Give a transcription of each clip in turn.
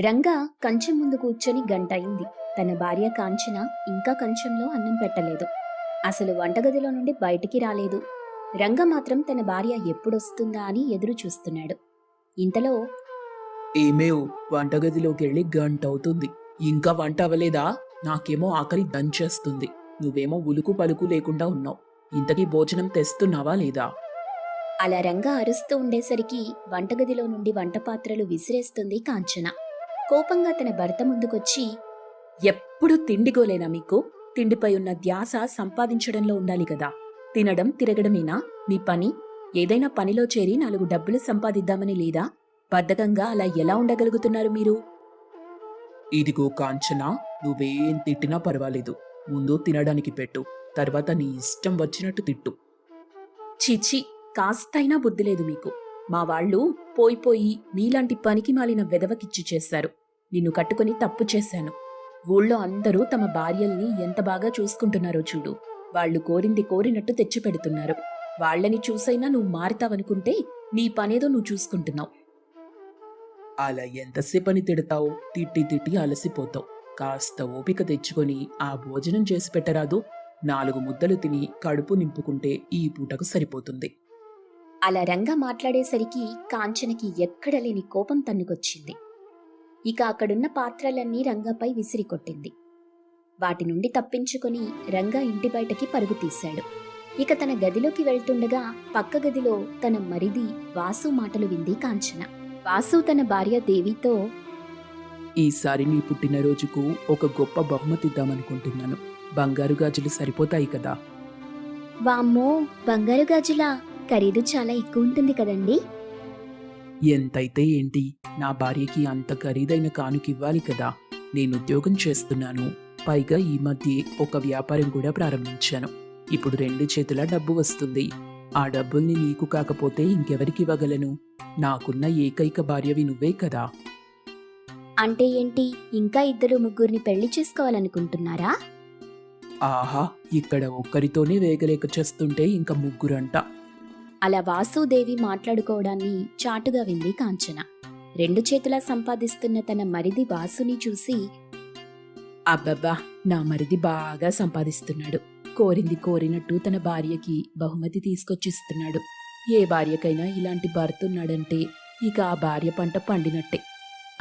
రంగా కంచెం ముందు కూర్చొని గంటయింది. తన భార్య కాంచన ఇంకా కంచెంలో అన్నం పెట్టలేదు. అసలు వంటగదిలో నుండి బయటికి రాలేదు. రంగ మాత్రం తన భార్య ఎప్పుడొస్తుందా అని ఎదురు చూస్తున్నాడు. ఇంతలో ఏమేవ్ వంటగదిలోకెళ్ళి గంటవుతుంది. ఇంకా వంట అవ్వలేదా? నాకేమో ఆకలి దంచేస్తుంది. నువ్వేమో ఉలుకు పలుకు లేకుండా ఉన్నావు. ఇంతకీ భోజనం తెస్తున్నావా లేదా? అలా రంగ అరుస్తూ ఉండేసరికి వంటగదిలో నుండి వంటపాత్రలు విసిరేస్తుంది కాంచన. కోపంగా తన భర్త ముందుకొచ్చి, ఎప్పుడు తిండిగోలేనా మీకు? తిండిపై ఉన్న ధ్యాస సంపాదించడంలో ఉండాలి కదా. తినడం తిరగడమేనా మీ పని? ఏదైనా పనిలో చేరి 4 డబ్బులు సంపాదిద్దామని లేదా? బద్ధకంగా అలా ఎలా ఉండగలుగుతున్నారు మీరు? ఇదిగో కాంచనా, నువ్వేం తిట్టినా పర్వాలేదు. ముందు తినడానికి పెట్టు, తర్వాత నీ ఇష్టం వచ్చినట్టు తిట్టు. చిచి, కాస్తైనా బుద్ధి లేదు మీకు. మా వాళ్ళు పోయిపోయి మీలాంటి పనికి మాలిన వెదవకిచ్చి చేశారు. నిన్ను కట్టుకుని తప్పు చేశాను. ఊళ్ళో అందరూ తమ భార్యల్ని ఎంత బాగా చూసుకుంటున్నారో చూడు. వాళ్ళు కోరింది కోరినట్టు తెచ్చిపెడుతున్నారు. వాళ్ళని చూసైనా నువ్వు మారుతావనుకుంటే నీ పనేదో నువ్వు చూసుకుంటున్నావు. అలా ఎంతసేపని తిడతావు? తిట్టి తిట్టి అలసిపోతావు. కాస్త ఓపిక తెచ్చుకొని ఆ భోజనం చేసి పెట్టరాదు? 4 ముద్దలు తిని కడుపు నింపుకుంటే ఈ పూటకు సరిపోతుంది. అలా రంగ మాట్లాడేసరికి కాంచనకి ఎక్కడలేని కోపం తన్నుకొచ్చింది. ఇక అక్కడున్న పాత్రలన్నీ రంగపై విసిరికొట్టింది. వాటి నుండి తప్పించుకొని రంగ ఇంటి బయటకి పరుగు తీశాడు. ఇక తన గదిలోకి వెళ్తుండగా పక్క గదిలో తన మరిది వాసు మాటలు వింది కాంచన. వాసు తన భార్య దేవితో, ఈసారి నీ పుట్టినరోజుకు ఒక గొప్ప బహుమతిద్దామనుకుంటున్నాను. బంగారు గాజులు సరిపోతాయి కదా? వామ్మో, బంగారు గాజులా? ఖరీదు చాలా ఎక్కువ ఉంటుంది కదండి. ఎంతైతే ఏంటి, నా భార్యకి అంత ఖరీదైన కానుకివ్వాలి కదా. నేను ఉద్యోగం చేస్తున్నాను. పైగా ఈ మధ్య ఒక వ్యాపారం కూడా ప్రారంభించాను. ఇప్పుడు 2 చేతుల డబ్బు వస్తుంది. ఆ డబ్బుల్ని నీకు కాకపోతే ఇంకెవరికి ఇవ్వగలను? నాకున్న ఏకైక భార్యవి నువ్వే కదా. అంటే ఏంటి, ఇంకా 2 ముగ్గురిని పెళ్లి చేసుకోవాలనుకుంటున్నారా? ఆహా, ఇక్కడ ఒక్కరితోనే వేగలేక చేస్తుంటే ఇంకా ముగ్గురంట. అలా వాసుదేవి మాట్లాడుకోవడాన్ని చాటుగా వింది కాంచన. 2 చేతులా సంపాదిస్తున్న తన మరిది వాసుని చూసి, అబ్బబ్బా, నా మరిది బాగా సంపాదిస్తున్నాడు. కోరింది కోరినట్టు తన భార్యకి బహుమతి తీసుకొచ్చిస్తున్నాడు. ఏ భార్యకైనా ఇలాంటి భర్త ఉన్నాడంటే ఇక ఆ భార్య పంట పండినట్టే.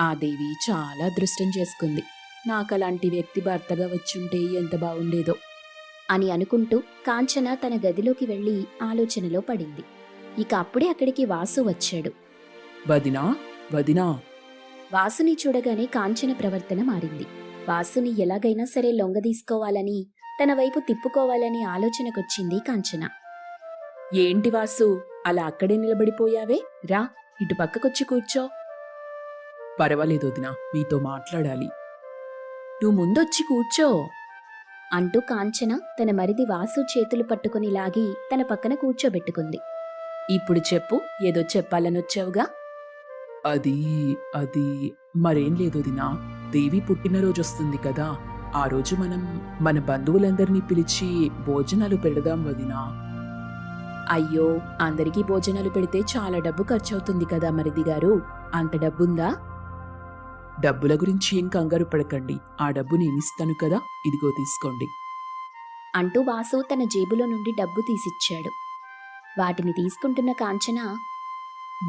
ఆ దేవి చాలా అదృష్టం చేసుకుంది. నాకలాంటి వ్యక్తి భర్తగా వచ్చుంటే ఎంత బాగుండేదో అని అనుకుంటూ కాంచన తన గదిలోకి వెళ్లి ఆలోచనలో పడింది. ఇక అప్పుడే అక్కడికి వాసు వచ్చాడు. వదినా, వదినా. వాసుని చూడగానే కాంచన ప్రవర్తన మారింది. వాసుని ఎలాగైనా సరే లొంగదీసుకోవాలని, తన వైపు తిప్పుకోవాలని ఆలోచనకొచ్చింది కాంచన. ఏంటి వాసు, అలా అక్కడే నిలబడిపోయావే? రా, ఇటు పక్కకొచ్చి కూర్చో. పర్వాలేదు వదినా, మీతో మాట్లాడాలి. నువ్వు ముందొచ్చి కూర్చో అంటూ కాంచన తన మరిది వాసు చేతులు పట్టుకుని లాగి తన పక్కన కూర్చోబెట్టుకుంది. ఇప్పుడు చెప్పు, ఏదో చెప్పాలనొచ్చావుగా. అది అది మరేం లేదు వదినా. దేవి పుట్టినరోజు వస్తుంది కదా. ఆ రోజు మనం మన బంధువులందరినీ పిలిచి భోజనాలు పెడదాం వదినా. అయ్యో, అందరికీ భోజనాలు పెడితే చాలా డబ్బు ఖర్చవుతుంది కదా మరిది గారు. అంత డబ్బుందా? డబ్బుల గురించి ఏం కంగారు పడకండి. ఆ డబ్బు నేనిస్తాను కదా, ఇదిగో తీసుకోండి. అంటూ వాసు తన జేబులో నుండి డబ్బు తీసిచ్చాడు. వాటిని తీసుకుంటున్న కాంచన,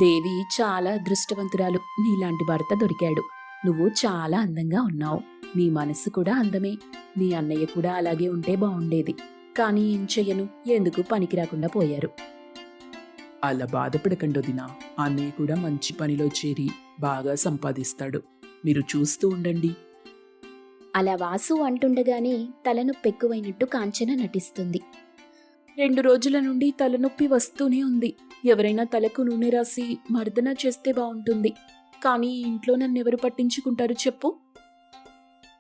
దేవి చాలా అదృష్టవంతురాలు. నీలాంటి భర్త దొరికాడు. నువ్వు చాలా అందంగా ఉన్నావు. నీ మనసు కూడా అందమే. నీ అన్నయ్య కూడా అలాగే ఉంటే బావుండేది. కానీ ఏం చెయ్యను, ఎందుకు పనికి రాకుండా పోయారు. అలా బాధపడకండి వదినా. అన్నయ్య కూడా మంచి పనిలో చేరి బాగా సంపాదిస్తాడు. మీరు చూస్తూ ఉండండి. అలా వాసు అంటుండగానే తలనొప్పెక్కువైనట్టు కాంచన నటిస్తుంది. 2 రోజుల నుండి తలనొప్పి వస్తూనే ఉంది. ఎవరైనా తలకు నూనె రాసి మర్దన చేస్తే బావుంటుంది. కానీ ఇంట్లో నన్నెవరు పట్టించుకుంటారు చెప్పు?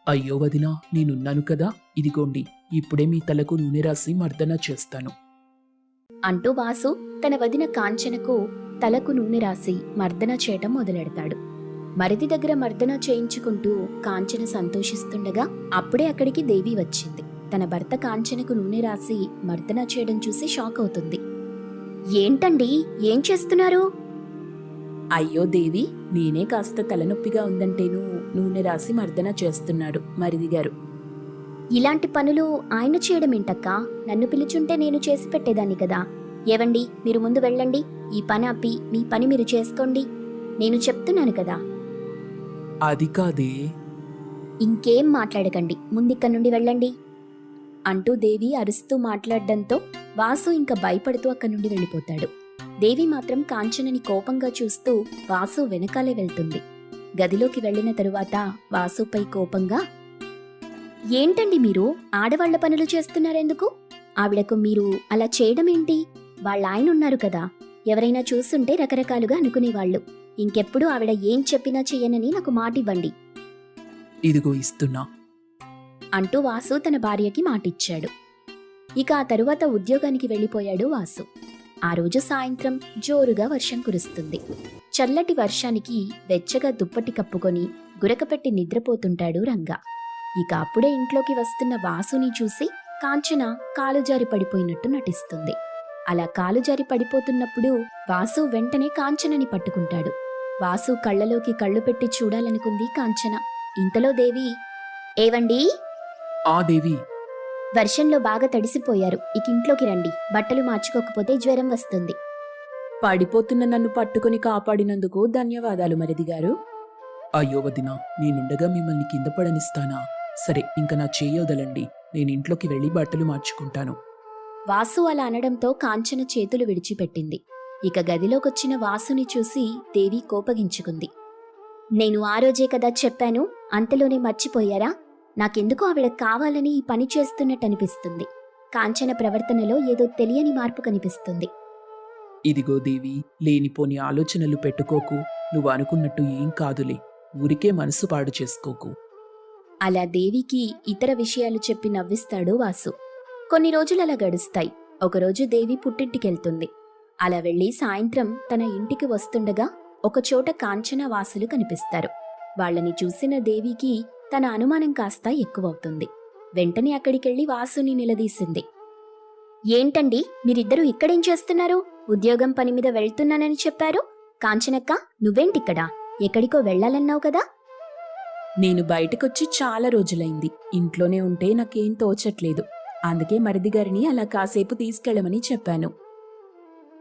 అయ్యో వదినా, నేనున్నాను కదా, ఇదిగోండి, ఇప్పుడే మీ తలకు నూనె రాసి మర్దన చేస్తాను అంటూ వాసు తన వదిన కాంచనకు తలకు నూనె రాసి మర్దన చేయటం మొదలెడతాడు. మరిది దగ్గర మర్దన చేయించుకుంటూ కాంచన సంతోషిస్తుండగా అప్పుడే అక్కడికి దేవి వచ్చింది. తన భర్త కాంచనకు నూనె రాసి మర్దన చేయడం చూసి షాక్ అవుతుంది. ఏంటండి, ఏం చేస్తున్నారు? అయ్యో దేవి, నేనే కాస్త తలనొప్పిగా ఉందంటేను నూనె రాసి మర్దన చేస్తున్నాడు మరిదిగారు. ఇలాంటి పనులు ఆయన చేయడం ఏంటక్కా? నన్ను పిలుచుంటే నేను చేసి పెట్టేదాన్ని కదా. ఏవండి, మీరు ముందు వెళ్ళండి. ఈ పని ఆపి మీ పని మీరు చేసుకోండి. నేను చెప్తున్నాను కదా. అది కాదే. ఇంకేం మాట్లాడకండి, ముందిక్కడి నుండి వెళ్ళండి అంటూ దేవి అరుస్తూ మాట్లాడడంతో వాసు ఇంకా భయపడుతూ అక్కడి నుండి వెళ్ళిపోతాడు. దేవి మాత్రం కాంచనని కోపంగా చూస్తూ వాసు వెనకాలే వెళ్తుంది. గదిలోకి వెళ్ళిన తరువాత వాసుపై కోపంగా, ఏంటండి మీరు ఆడవాళ్ల పనులు చేస్తున్నారెందుకు? ఆవిడకు మీరు అలా చేయడమేంటి? వాళ్ళ ఆయన ఉన్నారు కదా, ఎవరైనా చూస్తుంటే రకరకాలుగా అనుకునేవాళ్లు. ఇంకెప్పుడు ఆవిడ ఏం చెప్పినా చెయ్యనని నాకు మాటివ్వండి ఇదిగో ఇస్తున్నా అంటూ వాసు తన భార్యకి మాటిచ్చాడు. ఇక ఆ తరువాత ఉద్యోగానికి వెళ్ళిపోయాడు వాసు. ఆ రోజు సాయంత్రం జోరుగా వర్షం కురుస్తుంది. చల్లటి వర్షానికి వెచ్చగా దుప్పటి కప్పుకొని గురకపెట్టి నిద్రపోతుంటాడు రంగా. ఇక అప్పుడే ఇంట్లోకి వస్తున్న వాసుని చూసి కాంచన కాలుజారి పడిపోయినట్టు నటిస్తుంది. అలా కాలుజారి పడిపోతున్నప్పుడు వాసు వెంటనే కాంచనని పట్టుకుంటాడు. వాసు కళ్ళలోకి కళ్ళు పెట్టి చూడాలనుకుంది కాంచన. ఇంతలో దేవి, ఏవండీ, ఆ దేవి, వర్షంలో బాగా తడిసిపోయారు, ఇక ఇంట్లోకి రండి. బట్టలు మార్చుకోకపోతే జ్వరం వస్తుంది. పడిపోతున్న నన్ను పట్టుకుని కాపాడినందుకు ధన్యవాదాలు మరిదిగారు. అయ్యో వదినా, నేనుండగా మిమ్మల్ని కింద పడనిస్తానా? సరే, ఇంక నా చెయ్యి వదలండి, నేను ఇంట్లోకి వెళ్ళి బట్టలు మార్చుకుంటాను. వాసు అలా అనడంతో కాంచన చేతులు విడిచిపెట్టింది. ఇక గదిలోకొచ్చిన వాసుని చూసి దేవి కోపగించుకుంది. నేను ఆ రోజే కదా చెప్పాను, అంతలోనే మర్చిపోయారా? నాకెందుకు ఆవిడ కావాలని ఈ పని చేస్తున్నట్టనిపిస్తుంది. కాంచన ప్రవర్తనలో ఏదో తెలియని మార్పు కనిపిస్తుంది. ఇదిగో దేవి, లేనిపోని ఆలోచనలు పెట్టుకోకు. నువ్వు అనుకున్నట్టు ఏం కాదులే, ఊరికే మనసు పాడు చేసుకోకు. అలా దేవికి ఇతర విషయాలు చెప్పి నవ్విస్తాడు వాసు. కొన్ని రోజులు అలా గడుస్తాయి. ఒకరోజు దేవి పుట్టింటికెళ్తుంది. అలా వెళ్లి సాయంత్రం తన ఇంటికి వస్తుండగా ఒకచోట కాంచన వాసులు కనిపిస్తారు. వాళ్ళని చూసిన దేవికి తన అనుమానం కాస్త ఎక్కువవుతుంది. వెంటనే అక్కడికెళ్లి వాసుని నిలదీసింది. ఏంటండి, మీరిద్దరూ ఇక్కడేం చేస్తున్నారు? ఉద్యోగం పని మీద వెళ్తున్నానని చెప్పారు. కాంచనక్క, నువ్వేంటిక్కడా? ఎక్కడికో వెళ్లాలన్నావు కదా. నేను బయటకొచ్చి చాలా రోజులైంది. ఇంట్లోనే ఉంటే నాకేం తోచట్లేదు. అందుకే మరిదిగారిని అలా కాసేపు తీసుకెళ్ళమని చెప్పాను.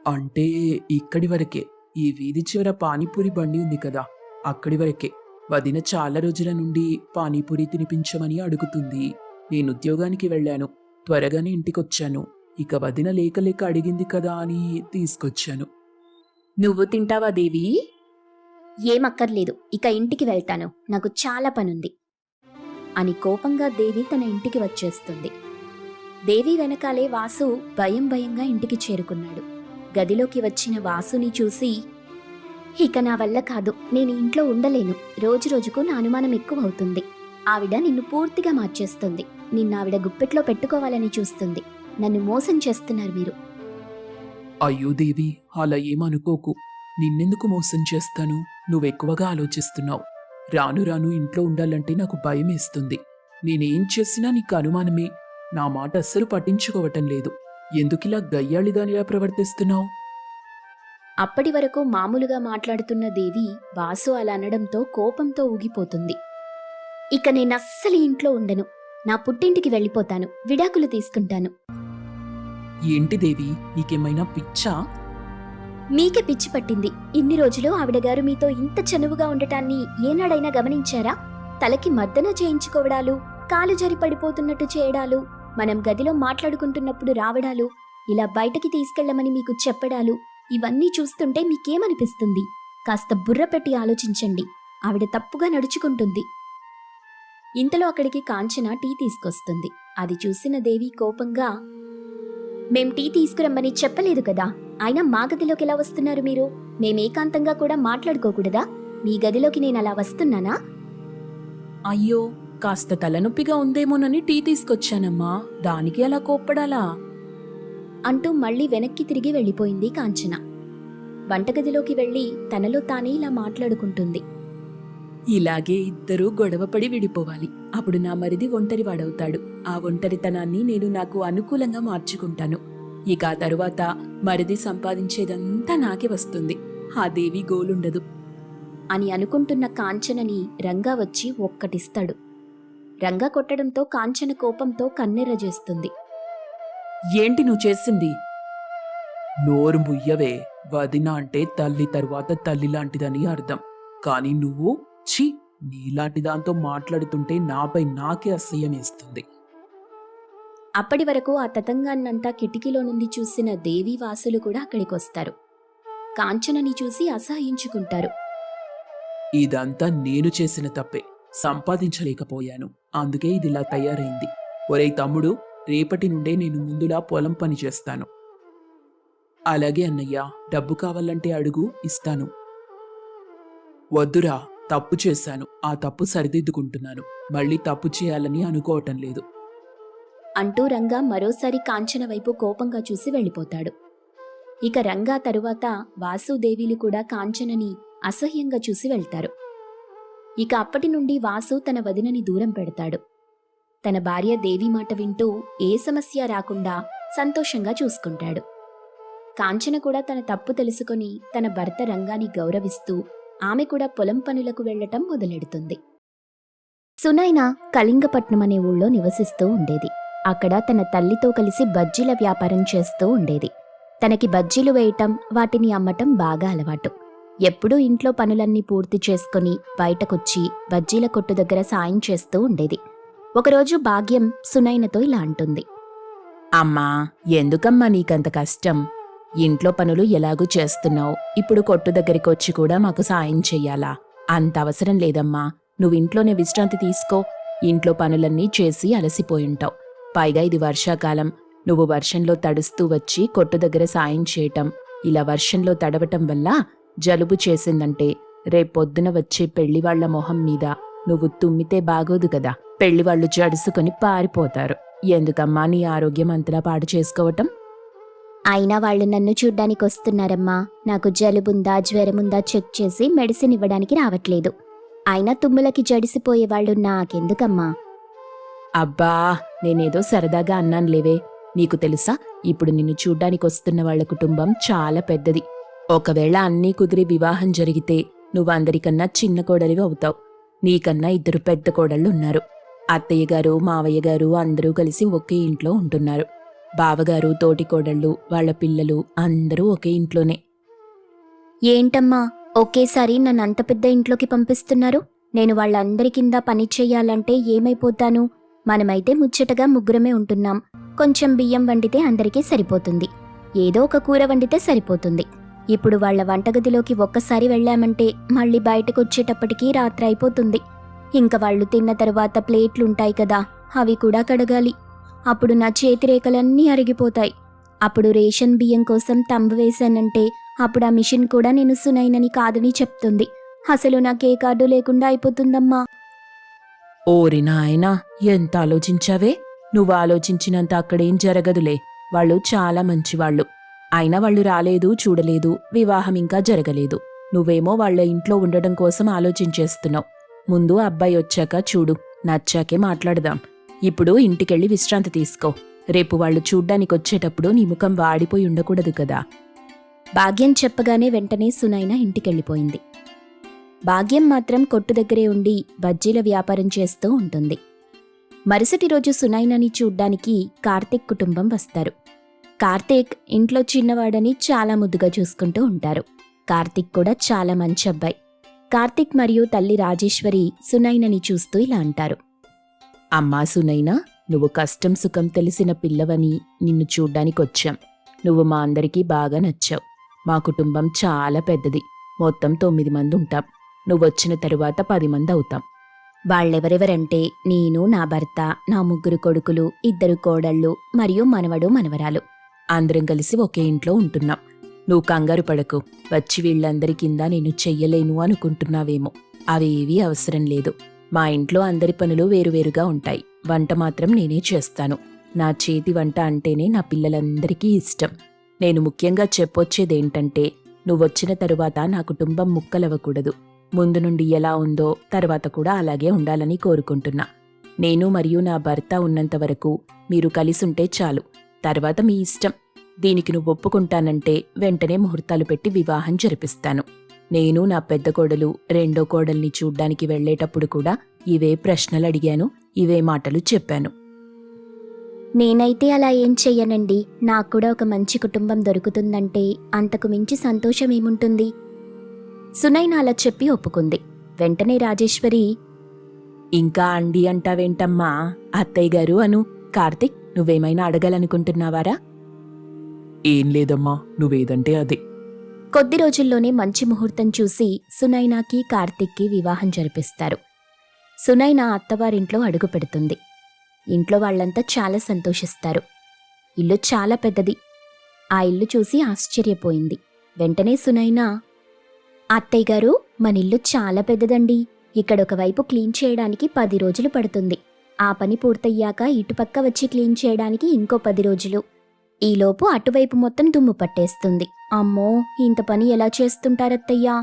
అంటే ఇక్కడి వరకే. ఈ వీధి చివర పానీపూరి బండి ఉంది కదా, అక్కడి వరకే. వదిన చాలా రోజుల నుండి పానీపూరి తినిపించమని అడుగుతుంది. నేను ఉద్యోగానికి వెళ్ళాను, త్వరగానే ఇంటికొచ్చాను. ఇక వదిన లేక అడిగింది కదా అని తీసుకొచ్చాను. నువ్వు తింటావా దేవి? ఏమక్కర్లేదు, ఇక ఇంటికి వెళ్తాను, నాకు చాలా పనుంది అని కోపంగా దేవి తన ఇంటికి వచ్చేస్తుంది. దేవి వెనకాలే వాసు భయంగా ఇంటికి చేరుకున్నాడు. గదిలోకి వచ్చిన వాసుని చూసి, ఇక నా వల్ల కాదు, నేను ఇంట్లో ఉండలేను. రోజురోజుకు నా అనుమానం ఎక్కువవుతుంది. ఆవిడ నిన్ను పూర్తిగా మార్చేస్తుంది. నిన్నావిడ గుప్పెట్లో పెట్టుకోవాలని చూస్తుంది. నన్ను మోసం చేస్తున్నారు మీరు. అయ్యో దేవి, అలా ఏమనుకోకు. నిన్నెందుకు మోసం చేస్తాను? నువ్వెక్కువగా ఆలోచిస్తున్నావు. రాను రాను ఇంట్లో ఉండాలంటే నాకు భయమేస్తుంది. నేనేం చేసినా నీకు అనుమానమే. నా మాట అస్సలు పట్టించుకోవటం లేదు. ఎందుకిలా గయ్యాళిదానిలా ప్రవర్తిస్తున్నావు? అప్పటి వరకు మామూలుగా మాట్లాడుతున్న దేవి వాసు అలా అనడంతో కోపంతో ఊగిపోతుంది. ఇక నేనస్సలు ఇంట్లో ఉండను. నా పుట్టింటికి వెళ్ళిపోతాను. విడాకులు తీసుకుంటాను. ఏంటి దేవి, నీకేమైనా పిచ్చా? మీకే పిచ్చి పట్టింది. ఇన్ని రోజులు ఆవిడగారు మీతో ఇంత చనువుగా ఉండటాన్ని ఏనాడైనా గమనించారా? తలకి మర్దన చేయించుకోవడాలు, కాలు జారి పడిపోతున్నట్టు చేయడాలు, మనం గదిలో మాట్లాడుకుంటున్నప్పుడు రావడాలు, ఇలా బయటకి తీసుకెళ్లమని మీకు చెప్పడాలు, ఇవన్నీ చూస్తుంటే మీకేమనిపిస్తుంది? కాస్త బుర్ర పెట్టి ఆలోచించండి. ఆవిడ తప్పుగా నడుచుకుంటుంది. ఇంతలో అక్కడికి కాంచన టీ తీసుకొస్తుంది. అది చూసిన దేవి కోపంగా, మేం టీ తీసుకురమ్మని చెప్పలేదు కదా, అయినా మా గదిలోకి ఎలా వస్తున్నారు మీరు? మేమేకాంతంగా కూడా మాట్లాడుకోకూడదా? మీ గదిలోకి నేను అలా వస్తున్నానా? అయ్యో, కాస్త తలనొప్పిగా ఉందేమోనని టీ తీసుకొచ్చానమ్మా, దానికి అలా కోప్పడాలా? అంటూ మళ్ళీ వెనక్కి తిరిగి వెళ్ళిపోయింది కాంచన. వంటగదిలోకి వెళ్లి తనలో తానే ఇలా మాట్లాడుకుంటుంది. ఇలాగే ఇద్దరూ గొడవపడి విడిపోవాలి. అప్పుడు నా మరిది ఒంటరివాడవుతాడు. ఆ ఒంటరితనాన్ని నేను నాకు అనుకూలంగా మార్చుకుంటాను. ఇక ఆ తరువాత మరిది సంపాదించేదంతా నాకే వస్తుంది. ఆ దేవి గోలుండదు. అని అనుకుంటున్న కాంచనని రంగా వచ్చి ఒక్కటిస్తాడు. రంగా కొట్టడంతో కాంచన కోపంతో కన్నెర్రజేస్తుంది. ఏంటి నువ్వు చేసింది? నోరు ముయ్యవే. వదిన అంటే తల్లి తరువాత తల్లి లాంటిదని అర్థం. కానీ నువ్వు ఛీ, నీలాంటి దాంతో మాట్లాడుతుంటే నాపై నాకే అసహ్యం వేస్తుంది. అప్పటి వరకు ఆ తతంగాన్నంతా కిటికీలో నుండి చూసిన దేవి వాసులు కూడా అక్కడికొస్తారు. కాంచనని చూసి అసహ్యించుకుంటారు. ఇదంతా నేను చేసిన తప్పే. సంపాదించలేకపోయాను, అందుకే ఇదిలా తయారైంది. ఒరేయ్ తమ్ముడు, రేపటి నుండే నేను ముందులా పొలం పని చేస్తాను. అలాగే అన్నయ్య, డబ్బు కావాలంటే అడుగు, ఇస్తాను. వద్దురా, తప్పు చేశాను. ఆ తప్పు సరిదిద్దుకుంటున్నాను. మళ్ళీ తప్పు చేయాలని అనుకోవటం లేదు. అంటూ రంగా మరోసారి కాంచన వైపు కోపంగా చూసి వెళ్ళిపోతాడు. ఇక రంగా తరువాత వాసుదేవిలు కూడా కాంచనని అసహ్యంగా చూసి వెళ్తారు. ఇక అప్పటి నుండి వాసు తన వదినని దూరం పెడతాడు. తన భార్య దేవి మాట వింటూ ఏ సమస్య రాకుండా సంతోషంగా చూసుకుంటాడు. కాంచన కూడా తన తప్పు తెలుసుకొని తన భర్త రంగాని గౌరవిస్తూ ఆమె కూడా పొలం పనులకు వెళ్లటం మొదలెడుతుంది. సునైన కళింగపట్నం అనే ఊళ్ళో నివసిస్తూ ఉండేది. అక్కడ తన తల్లితో కలిసి బజ్జీల వ్యాపారం చేస్తూ ఉండేది. తనకి బజ్జీలు వేయటం, వాటిని అమ్మటం బాగా అలవాటు. ఎప్పుడూ ఇంట్లో పనులన్నీ పూర్తి చేసుకుని బయటకొచ్చి బజ్జీల కొట్టు దగ్గర సాయం చేస్తూ ఉండేది. ఒకరోజు భాగ్యం సునైనతో ఇలా అంటుంది. అమ్మా, ఎందుకమ్మా నీకంత కష్టం? ఇంట్లో పనులు ఎలాగూ చేస్తున్నావు, ఇప్పుడు కొట్టు దగ్గరికి వచ్చి కూడా మాకు సాయం చెయ్యాలా? అంత అవసరం లేదమ్మా. నువ్వింట్లోనే విశ్రాంతి తీసుకో. ఇంట్లో పనులన్నీ చేసి అలసిపోయుంటావు. పైగా ఇది వర్షాకాలం. నువ్వు వర్షంలో తడుస్తూ వచ్చి కొట్టు దగ్గర సాయం చేయటం, ఇలా వర్షంలో తడవటం వల్ల జలుబు చేసిందంటే రేపొద్దున వచ్చే పెళ్లివాళ్ల మొహం మీద నువ్వు తుమ్మితే బాగోదు కదా. పెళ్లివాళ్లు జడుసుకొని పారిపోతారు. ఎందుకమ్మా నీ ఆరోగ్యం అంతలా పాడు చేసుకోవటం? అయినా వాళ్ళు నన్ను చూడ్డానికి వస్తున్నారమ్మా. నాకు జలుబుందా జ్వరముందా చెక్ చేసి మెడిసిన్ ఇవ్వడానికి రావట్లేదు. అయినా తుమ్ములకి జడిసిపోయేవాళ్ళు నాకెందుకమ్మా? అబ్బా, నేనేదో సరదాగా అన్నానులేవే. నీకు తెలుసా, ఇప్పుడు నిన్ను చూడ్డానికొస్తున్న వాళ్ల కుటుంబం చాలా పెద్దది. ఒకవేళ అన్నీ కుదిరి వివాహం జరిగితే నువ్వందరికన్నా చిన్న కోడలివి అవుతావు. నీకన్నా 2 పెద్ద కోడళ్ళున్నారు. అత్తయ్య గారు, మావయ్య గారు అందరూ కలిసి ఒకే ఇంట్లో ఉంటున్నారు. బావగారు, తోటి కోడళ్ళు, వాళ్ల పిల్లలు అందరూ ఒకే ఇంట్లోనే. ఏంటమ్మా, ఒకేసారి నన్ను అంత పెద్ద ఇంట్లోకి పంపిస్తున్నారు? నేను వాళ్ళందరి కింద పని చెయ్యాలంటే ఏమైపోతాను? మనమైతే ముచ్చటగా ముగ్గురమే ఉంటున్నాం. కొంచెం బియ్యం వండితే అందరికీ సరిపోతుంది. ఏదో ఒక కూర వండితే సరిపోతుంది. ఇప్పుడు వాళ్ల వంటగదిలోకి ఒక్కసారి వెళ్ళామంటే మళ్ళీ బయటకొచ్చేటప్పటికీ రాత్రి అయిపోతుంది. ఇంక వాళ్ళు తిన్న తరువాత ప్లేట్లుంటాయి కదా, అవి కూడా కడగాలి. అప్పుడు నా చేతిరేఖలన్నీ అరిగిపోతాయి. అప్పుడు రేషన్ బియ్యం కోసం తంబు వేశానంటే అప్పుడు ఆ మిషన్ కూడా నేను సునైనని కాదని చెప్తుంది. అసలు నాకే కార్డు లేకుండా అయిపోతుందమ్మా. ఓరి నాయనా, ఎంత ఆలోచించావే? నువ్వు ఆలోచించినంత అక్కడేం జరగదులే. వాళ్ళు చాలా మంచివాళ్ళు. అయినా వాళ్ళు రాలేదు, చూడలేదు, వివాహం ఇంకా జరగలేదు. నువ్వేమో వాళ్ళ ఇంట్లో ఉండడం కోసం ఆలోచించేస్తున్నావు. ముందు అబ్బాయి వచ్చాక చూడు, నచ్చాకే మాట్లాడదాం. ఇప్పుడు ఇంటికెళ్ళి విశ్రాంతి తీసుకో. రేపు వాళ్ళు చూడ్డానికొచ్చేటప్పుడు నీ ముఖం వాడిపోయి ఉండకూడదు కదా. భాగ్యం చెప్పగానే వెంటనే సునైన ఇంటికెళ్ళిపోయింది. భాగ్యం మాత్రం కొట్టు దగ్గరే ఉండి బజ్జీల వ్యాపారం చేస్తూ ఉంటుంది. మరుసటి రోజు సునైనని చూడ్డానికి కార్తీక్ కుటుంబం వస్తారు. కార్తీక్ ఇంట్లో చిన్నవాడని చాలా ముద్దుగా చూసుకుంటూ ఉంటారు. కార్తీక్ కూడా చాలా మంచి అబ్బాయి. కార్తీక్ మరియు తల్లి రాజేశ్వరి సునైనని చూస్తూ ఇలా అంటారు. అమ్మా సునైనా, నువ్వు కష్టం సుఖం తెలిసిన పిల్లవని నిన్ను చూడ్డానికొచ్చాం. నువ్వు మా అందరికీ బాగా నచ్చావు. మా కుటుంబం చాలా పెద్దది. మొత్తం 9 మంది ఉంటాం. నువ్వొచ్చిన తరువాత 10 మంది అవుతాం. వాళ్ళెవరెవరంటే నేను, నా భర్త, నా 3 కొడుకులు, 2 కోడళ్ళు మరియు మనవడు మనవరాలు. అందరం కలిసి ఒకే ఇంట్లో ఉంటున్నాం. నువ్వు కంగారు పడకు. వచ్చి వీళ్ళందరి కింద నేను చెయ్యలేను అనుకుంటున్నావేమో. అవేవీ అవసరం లేదు. మా ఇంట్లో అందరి పనులు వేరువేరుగా ఉంటాయి. వంట మాత్రం నేనే చేస్తాను. నా చేతి వంట అంటేనే నా పిల్లలందరికీ ఇష్టం. నేను ముఖ్యంగా చెప్పొచ్చేదేంటంటే, నువ్వొచ్చిన తరువాత నా కుటుంబం ముక్కలవ్వకూడదు. ముందు నుండి ఎలా ఉందో తర్వాత కూడా అలాగే ఉండాలని కోరుకుంటున్నా. నేను మరియు నా భర్త ఉన్నంత వరకు మీరు కలిసుంటే చాలు. తర్వాత మీ ఇష్టం. దీనికి నువ్వు ఒప్పుకుంటానంటే వెంటనే ముహూర్తాలు పెట్టి వివాహం జరిపిస్తాను. నేను నా పెద్ద కోడలు రెండో కోడల్ని చూడ్డానికి వెళ్ళేటప్పుడు కూడా ఇవే ప్రశ్నలు అడిగాను, ఇవే మాటలు చెప్పాను. నేనైతే అలా ఏం చెయ్యనండి. నాకు కూడా ఒక మంచి కుటుంబం దొరుకుతుందంటే అంతకు మించి సంతోషం ఏముంటుంది? సునైన అలా చెప్పి ఒప్పుకుంది. వెంటనే రాజేశ్వరి, ఇంకా అండి అంటావేంటమ్మా? అత్తయ్య గారు అను. కార్తిక్, నువ్వేమైనా అడగాలనుకుంటున్నావారా? ఏం లేదమ్మా, నువ్వేదంటే అదే. కొద్ది రోజుల్లోనే మంచి ముహూర్తం చూసి సునైనాకి కార్తిక్కి వివాహం జరిపిస్తారు. సునైన అత్తవారింట్లో అడుగు పెడుతుంది. ఇంట్లో వాళ్ళంతా చాలా సంతోషిస్తారు. ఇల్లు చాలా పెద్దది. ఆ ఇల్లు చూసి ఆశ్చర్యపోయింది. వెంటనే సునైన, అత్తయ్య గారు, మన ఇల్లు చాలా పెద్దదండి. ఇక్కడ ఒకవైపు క్లీన్ చేయడానికి 10 రోజులు పడుతుంది. ఆ పని పూర్తయ్యాక ఇటుపక్క వచ్చి క్లీన్ చేయడానికి ఇంకో 10 రోజులు. ఈలోపు అటువైపు మొత్తం దుమ్ము పట్టేస్తుంది. అమ్మో, ఇంత పని ఎలా చేస్తుంటారత్తయ్యా?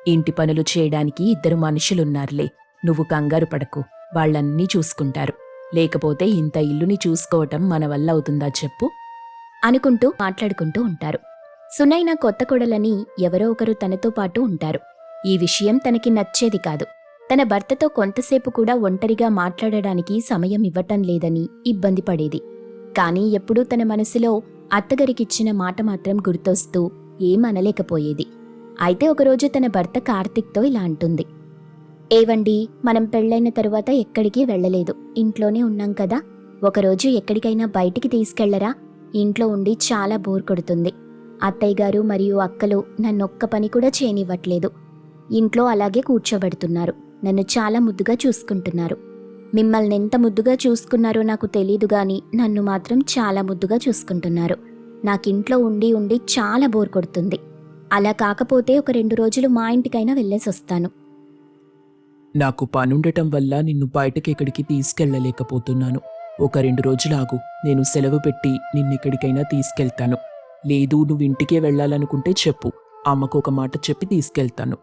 ఇంటి పనులు చేయడానికి 2 మనుషులున్నారులే. నువ్వు కంగారు పడకు, వాళ్ళన్నీ చూసుకుంటారు. లేకపోతే ఇంత ఇల్లుని చూసుకోవటం మన వల్ల అవుతుందా చెప్పు? అనుకుంటూ మాట్లాడుకుంటూ ఉంటారు. సునైన కొత్త కొడలని ఎవరో ఒకరు తనతో పాటు ఉంటారు. ఈ విషయం తనకి నచ్చేది కాదు. తన భర్తతో కొంతసేపు కూడా ఒంటరిగా మాట్లాడడానికి సమయం ఇవ్వటం లేదని ఇబ్బంది పడేది. కానీ ఎప్పుడూ తన మనసులో అత్తగారికిచ్చిన మాట మాత్రం గుర్తొస్తూ ఏమనలేకపోయేది. అయితే ఒకరోజు తన భర్త కార్తిక్తో ఇలా అంటుంది. ఏవండి, మనం పెళ్ళైన తరువాత ఎక్కడికి వెళ్ళలేదు, ఇంట్లోనే ఉన్నాం కదా. ఒకరోజు ఎక్కడికైనా బయటికి తీసుకెళ్లరా? ఇంట్లో ఉండి చాలా బోర్ కొడుతుంది. అత్తయ్య గారు మరియు అక్కలు నన్నొక్క పని కూడా చేయనివ్వట్లేదు. ఇంట్లో అలాగే కూర్చోబెడుతున్నారు. నన్ను చాలా ముద్దుగా చూసుకుంటున్నారు. మిమ్మల్ని ఎంత ముద్దుగా చూసుకున్నారో నాకు తెలీదు గాని నన్ను మాత్రం చాలా ముద్దుగా చూసుకుంటున్నారు. నాకింట్లో ఉండి ఉండి చాలా బోర్ కొడుతుంది. అలా కాకపోతే ఒక 2 రోజులు మా ఇంటికైనా వెళ్ళేసొస్తాను. నాకు పనుండటం వల్ల నిన్ను బయటకెక్కడికి తీసుకెళ్ళలేకపోతున్నాను. ఒక 2 రోజులు ఆగు, నేను సెలవు పెట్టి నిన్నెక్కడికైనా తీసుకెళ్తాను. లేదు, నువ్వు ఇంటికే వెళ్ళాలనుకుంటే చెప్పు, అమ్మకు ఒక మాట చెప్పి తీసుకెళ్తాను.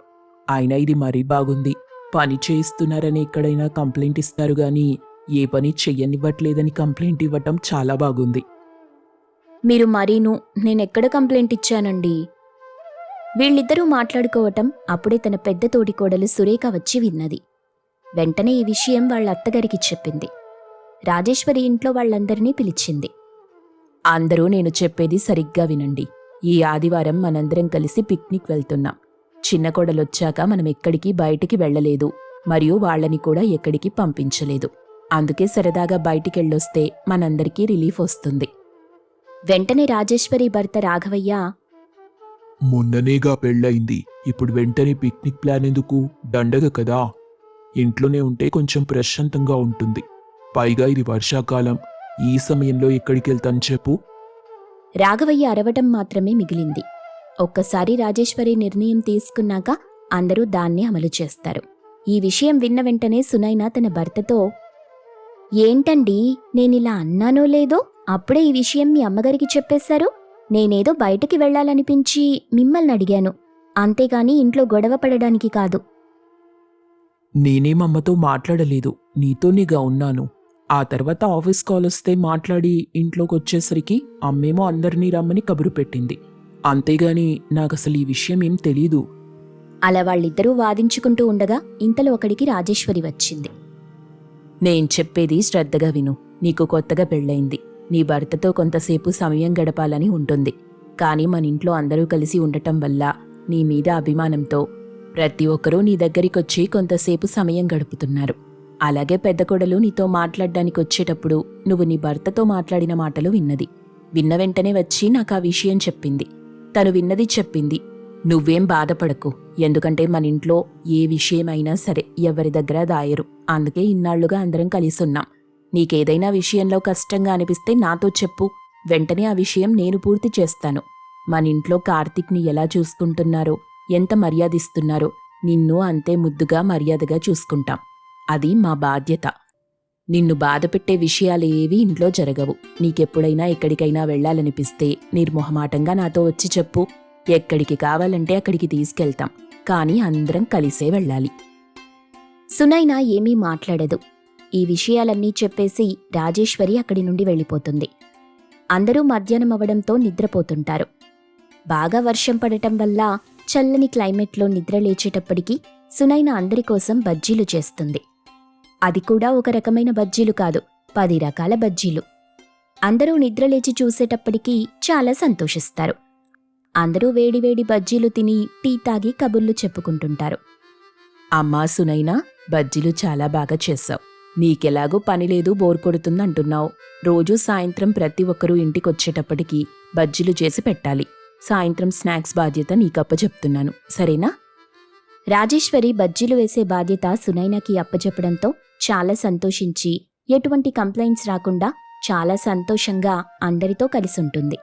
అయినా ఇది మరీ బాగుంది. పని చేయిస్తున్నారని ఎక్కడైనా కంప్లైంట్ ఇస్తారు గాని ఏ పని చెయ్యనివ్వట్లేదని కంప్లైంట్ ఇవ్వటం చాలా బాగుంది. మీరు మరీను, నేనెక్కడ కంప్లైంట్ ఇచ్చానండి? వీళ్ళిద్దరూ మాట్లాడుకోవటం అప్పుడే తన పెద్ద తోడికోడలు సురేఖ వచ్చి విన్నది. వెంటనే ఈ విషయం వాళ్ళ అత్తగారికి చెప్పింది. రాజేశ్వరి ఇంట్లో వాళ్ళందరినీ పిలిచింది. అందరూ నేను చెప్పేది సరిగ్గా వినండి. ఈ ఆదివారం మనందరం కలిసి పిక్నిక్ వెళ్తున్నాం. చిన్న కోడలొచ్చాక మనం ఎక్కడికి బయటికి వెళ్ళలేదు, మరియు వాళ్ళని కూడా ఎక్కడికి పంపించలేదు. అందుకే సరదాగా బయటికెళ్ళొస్తే మనందరికీ రిలీఫ్ వస్తుంది. వెంటనే రాజేశ్వరి భర్త రాఘవయ్య, మొన్ననేగా పెళ్ళయింది, ఇప్పుడు వెంటనే పిక్నిక్ ప్లాన్ ఎందుకు? దండగ కదా. ఇంట్లోనే ఉంటే కొంచెం ప్రశాంతంగా ఉంటుంది. పైగా ఇది వర్షాకాలం, ఈ సమయంలో ఎక్కడికెళ్తాను చెప్పు? రాఘవయ్య అరవటం మాత్రమే మిగిలింది. ఒక్కసారి రాజేశ్వరి నిర్ణయం తీసుకున్నాక అందరూ దాన్నే అమలు చేస్తారు. ఈ విషయం విన్న వెంటనే సునైన తన భర్తతో, ఏంటండి, నేనిలా అన్నానో లేదో అప్పుడే ఈ విషయం మీ అమ్మగారికి చెప్పేశారు. నేనేదో బయటికి వెళ్లాలనిపించి మిమ్మల్ని అడిగాను, అంతేగాని ఇంట్లో గొడవ పడడానికి కాదు. నేనేమమ్మతో మాట్లాడలేదు, నీతోనేగా ఉన్నాను. ఆ తర్వాత ఆఫీస్ కాల్ వస్తే మాట్లాడి ఇంట్లోకి వచ్చేసరికి అమ్మేమో అందరినీ రమ్మని కబురు పెట్టింది. అంతేగాని నాకసలు ఈ విషయం ఏం తెలీదు. అలా వాళ్ళిద్దరూ వాదించుకుంటూ ఉండగా ఇంతలో ఒకడికి రాజేశ్వరి వచ్చింది. నేను చెప్పేది శ్రద్ధగా విను. నీకు కొత్తగా పెళ్ళయింది. నీ భర్తతో కొంతసేపు సమయం గడపాలని ఉంటుంది. కానీ మన ఇంట్లో అందరూ కలిసి ఉండటం వల్ల నీ మీద అభిమానంతో ప్రతి ఒక్కరూ నీ దగ్గరికొచ్చి కొంతసేపు సమయం గడుపుతున్నారు. అలాగే పెద్ద కొడలు నీతో మాట్లాడడానికి వచ్చేటప్పుడు నువ్వు నీ భర్తతో మాట్లాడిన మాటలు విన్నది. విన్న వెంటనే వచ్చి నాకు ఆ విషయం చెప్పింది. తను విన్నది చెప్పింది. నువ్వేం బాధపడకు, ఎందుకంటే మన ఇంట్లో ఏ విషయమైనా సరే ఎవరి దగ్గర దాయరు. అందుకే ఇన్నాళ్లుగా అందరం కలిసున్నాం. నీకేదైనా విషయంలో కష్టంగా అనిపిస్తే నాతో చెప్పు, వెంటనే ఆ విషయం నేను పూర్తి చేస్తాను. మన ఇంట్లో కార్తిక్ని ఎలా చూసుకుంటున్నారో, ఎంత మర్యాదిస్తున్నారో నిన్ను అంతే ముద్దుగా మర్యాదగా చూసుకుంటాం. అది మా బాధ్యత. నిన్ను బాధపెట్టే విషయాలేవీ ఇంట్లో జరగవు. నీకెప్పుడైనా ఎక్కడికైనా వెళ్లాలనిపిస్తే నిర్మొహమాటంగా నాతో వచ్చి చెప్పు. ఎక్కడికి కావాలంటే అక్కడికి తీసుకెళ్తాం. కానీ అందరం కలిసే వెళ్ళాలి. సునైన ఏమీ మాట్లాడదు. ఈ విషయాలన్నీ చెప్పేసి రాజేశ్వరి అక్కడి నుండి వెళ్ళిపోతుంది. అందరూ మధ్యాహ్నం అవడంతో నిద్రపోతుంటారు. బాగా వర్షం పడటం వల్ల చల్లని క్లైమేట్లో నిద్ర లేచేటప్పటికి సునైన అందరి కోసం బజ్జీలు చేస్తుంది. అది కూడా ఒక రకమైన బజ్జీలు కాదు, 10 రకాల బజ్జీలు. అందరూ నిద్రలేచి చూసేటప్పటికీ చాలా సంతోషిస్తారు. అందరూ వేడివేడి బజ్జీలు తిని టీ తాగి కబుర్లు చెప్పుకుంటుంటారు. అమ్మా సునైనా, బజ్జీలు చాలా బాగా చేశావు. నీకెలాగూ పని లేదు, బోర్ కొడుతుందంటున్నావు. రోజూ సాయంత్రం ప్రతి ఒక్కరూ ఇంటికొచ్చేటప్పటికి బజ్జీలు చేసి పెట్టాలి. సాయంత్రం స్నాక్స్ బాధ్యత నీకప్పచెప్తున్నాను, సరేనా? రాజేశ్వరి బజ్జీలు వేసే బాధ్యత సునైనాకి అప్పచెప్పడంతో చాలా సంతోషించి ఎటువంటి కంప్లైంట్స్ రాకుండా చాలా సంతోషంగా అందరితో కలిసుంటుంది.